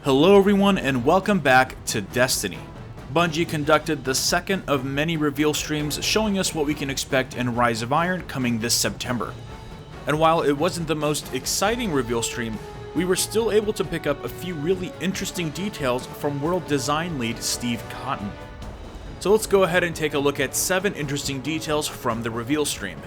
Hello everyone and welcome back to Destiny. Bungie conducted the second of many reveal streams showing us what we can expect in Rise of Iron coming this September. And while it wasn't the most exciting reveal stream, we were still able to pick up a few really interesting details from world design lead Steve Cotton. So let's go ahead and take a look at 7 interesting details from the reveal stream.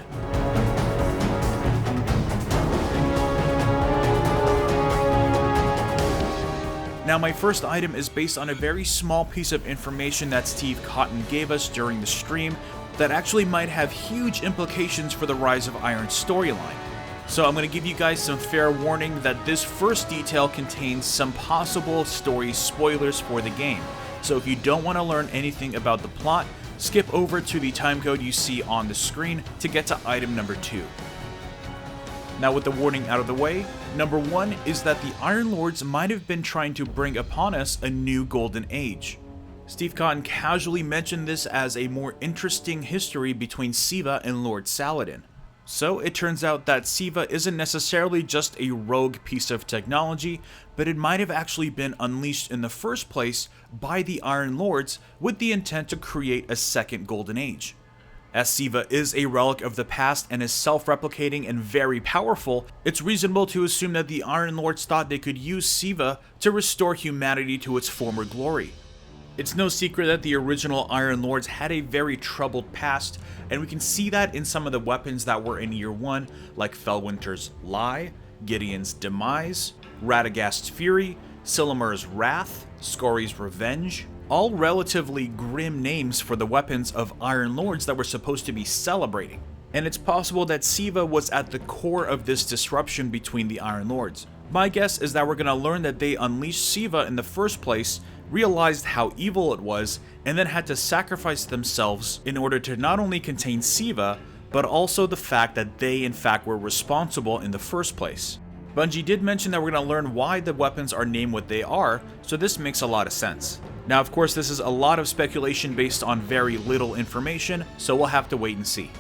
Now my first item is based on a very small piece of information that Steve Cotton gave us during the stream that actually might have huge implications for the Rise of Iron storyline. So I'm going to give you guys some fair warning that this first detail contains some possible story spoilers for the game. So if you don't want to learn anything about the plot, skip over to the timecode you see on the screen to get to item number 2. Now with the warning out of the way, number 1 is that the Iron Lords might have been trying to bring upon us a new golden age. Steve Cotton casually mentioned this as a more interesting history between SIVA and Lord Saladin. So it turns out that SIVA isn't necessarily just a rogue piece of technology, but it might have actually been unleashed in the first place by the Iron Lords with the intent to create a second golden age. As SIVA is a relic of the past and is self-replicating and very powerful, it's reasonable to assume that the Iron Lords thought they could use SIVA to restore humanity to its former glory. It's no secret that the original Iron Lords had a very troubled past, and we can see that in some of the weapons that were in Year 1, like Felwinter's Lie, Gideon's Demise, Radagast's Fury, Silimar's Wrath, Scori's Revenge, all relatively grim names for the weapons of Iron Lords that we're supposed to be celebrating. And it's possible that SIVA was at the core of this disruption between the Iron Lords. My guess is that we're going to learn that they unleashed SIVA in the first place, realized how evil it was, and then had to sacrifice themselves in order to not only contain SIVA, but also the fact that they in fact were responsible in the first place. Bungie did mention that we're going to learn why the weapons are named what they are, so this makes a lot of sense. Now of course this is a lot of speculation based on very little information, so we'll have to wait and see.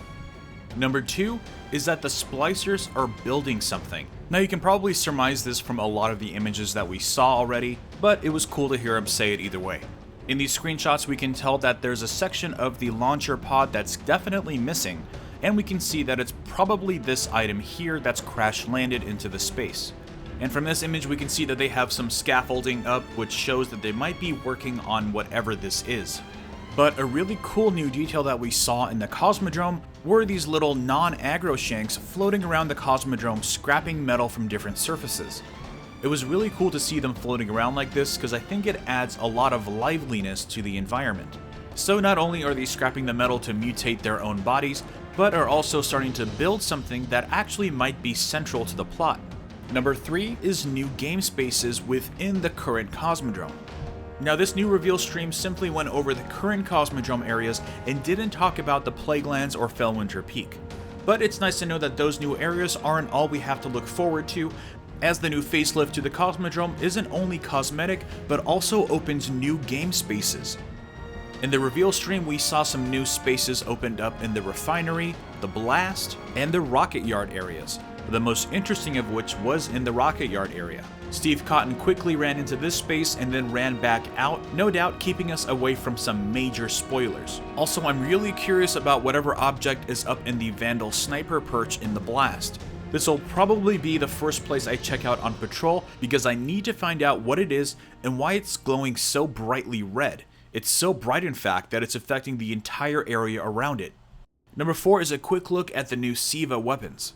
Number 2 is that the Splicers are building something. Now you can probably surmise this from a lot of the images that we saw already, but it was cool to hear him say it either way. In these screenshots we can tell that there's a section of the launcher pod that's definitely missing, and we can see that it's probably this item here that's crash landed into the space. And from this image we can see that they have some scaffolding up, which shows that they might be working on whatever this is. But a really cool new detail that we saw in the Cosmodrome were these little non-aggro shanks floating around the Cosmodrome scrapping metal from different surfaces. It was really cool to see them floating around like this because I think it adds a lot of liveliness to the environment. So not only are they scrapping the metal to mutate their own bodies, but are also starting to build something that actually might be central to the plot. Number 3 is new game spaces within the current Cosmodrome. Now this new reveal stream simply went over the current Cosmodrome areas and didn't talk about the Plaguelands or Felwinter Peak. But it's nice to know that those new areas aren't all we have to look forward to, as the new facelift to the Cosmodrome isn't only cosmetic, but also opens new game spaces. In the reveal stream we saw some new spaces opened up in the Refinery, the Blast, and the Rocket Yard areas, the most interesting of which was in the Rocket Yard area. Steve Cotton quickly ran into this space and then ran back out, no doubt keeping us away from some major spoilers. Also, I'm really curious about whatever object is up in the Vandal Sniper perch in the Blast. This will probably be the first place I check out on patrol because I need to find out what it is and why it's glowing so brightly red. It's so bright in fact that it's affecting the entire area around it. Number 4 is a quick look at the new SIVA weapons.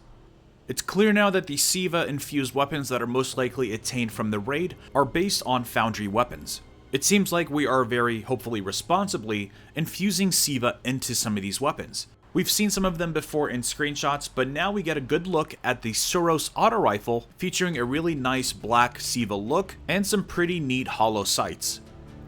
It's clear now that the SIVA infused weapons that are most likely attained from the raid are based on Foundry weapons. It seems like we are very, hopefully responsibly, infusing SIVA into some of these weapons. We've seen some of them before in screenshots, but now we get a good look at the Suros auto rifle featuring a really nice black SIVA look and some pretty neat hollow sights.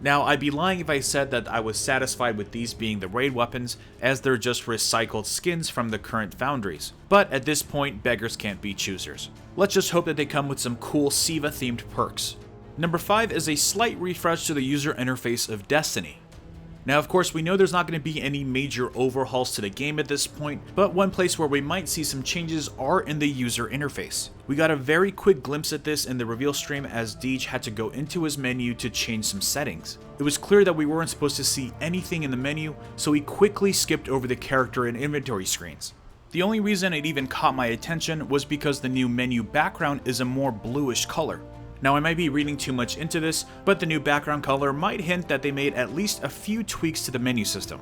Now, I'd be lying if I said that I was satisfied with these being the raid weapons, as they're just recycled skins from the current foundries. But at this point, beggars can't be choosers. Let's just hope that they come with some cool SIVA themed perks. Number 5 is a slight refresh to the user interface of Destiny. Now of course we know there's not going to be any major overhauls to the game at this point, but one place where we might see some changes are in the user interface. We got a very quick glimpse at this in the reveal stream as Deej had to go into his menu to change some settings. It was clear that we weren't supposed to see anything in the menu, so he quickly skipped over the character and inventory screens. The only reason it even caught my attention was because the new menu background is a more bluish color. Now I might be reading too much into this, but the new background color might hint that they made at least a few tweaks to the menu system.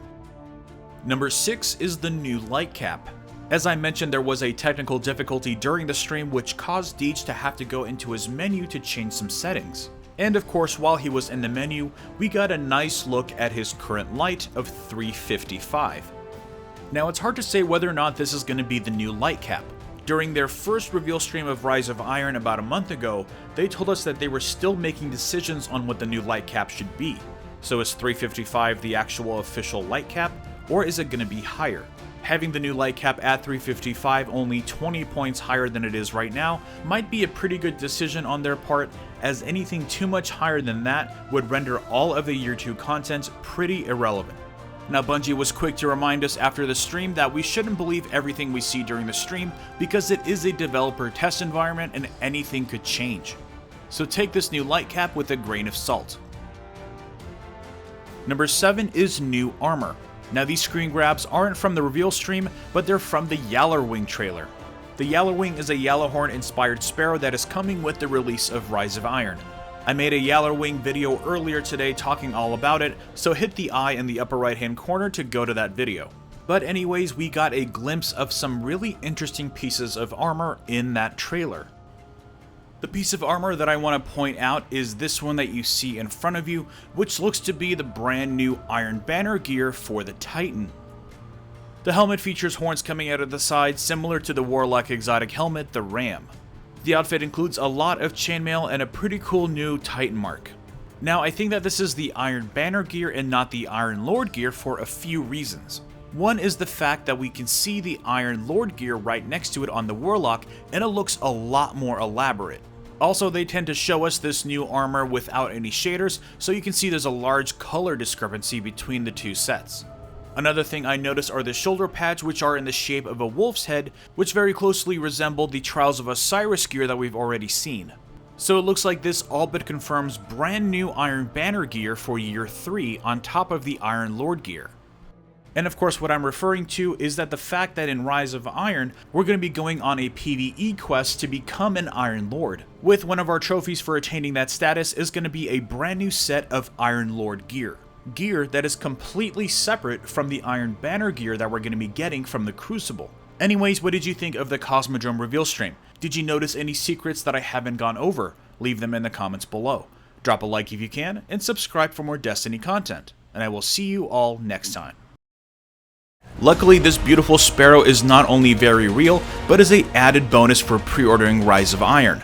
Number 6 is the new light cap. As I mentioned, there was a technical difficulty during the stream which caused Deej to have to go into his menu to change some settings. And of course, while he was in the menu, we got a nice look at his current light of 355. Now it's hard to say whether or not this is going to be the new light cap. During their first reveal stream of Rise of Iron about a month ago, they told us that they were still making decisions on what the new light cap should be. So is 355 the actual official light cap, or is it going to be higher? Having the new light cap at 355 only 20 points higher than it is right now might be a pretty good decision on their part, as anything too much higher than that would render all of the Year 2 content pretty irrelevant. Now Bungie was quick to remind us after the stream that we shouldn't believe everything we see during the stream because it is a developer test environment and anything could change. So take this new light cap with a grain of salt. Number 7 is new armor. Now these screen grabs aren't from the reveal stream, but they're from the Yallarwing trailer. The Yallarwing is a Yellowhorn inspired sparrow that is coming with the release of Rise of Iron. I made a Yallarwing video earlier today talking all about it, so hit the I in the upper right hand corner to go to that video. But anyways, we got a glimpse of some really interesting pieces of armor in that trailer. The piece of armor that I want to point out is this one that you see in front of you, which looks to be the brand new Iron Banner gear for the Titan. The helmet features horns coming out of the side, similar to the Warlock exotic helmet, the Ram. The outfit includes a lot of chainmail and a pretty cool new Titan mark. Now I think that this is the Iron Banner gear and not the Iron Lord gear for a few reasons. One is the fact that we can see the Iron Lord gear right next to it on the Warlock, and it looks a lot more elaborate. Also, they tend to show us this new armor without any shaders, so you can see there's a large color discrepancy between the two sets. Another thing I noticed are the shoulder pads, which are in the shape of a wolf's head, which very closely resemble the Trials of Osiris gear that we've already seen. So it looks like this all but confirms brand new Iron Banner gear for Year 3 on top of the Iron Lord gear. And of course what I'm referring to is that the fact that in Rise of Iron, we're going to be going on a PvE quest to become an Iron Lord. With one of our trophies for attaining that status is going to be a brand new set of Iron Lord gear. Gear that is completely separate from the Iron Banner gear that we're going to be getting from the Crucible. Anyways, what did you think of the Cosmodrome Reveal stream? Did you notice any secrets that I haven't gone over? Leave them in the comments below. Drop a like if you can, and subscribe for more Destiny content. And I will see you all next time. Luckily, this beautiful sparrow is not only very real, but is an added bonus for pre-ordering Rise of Iron.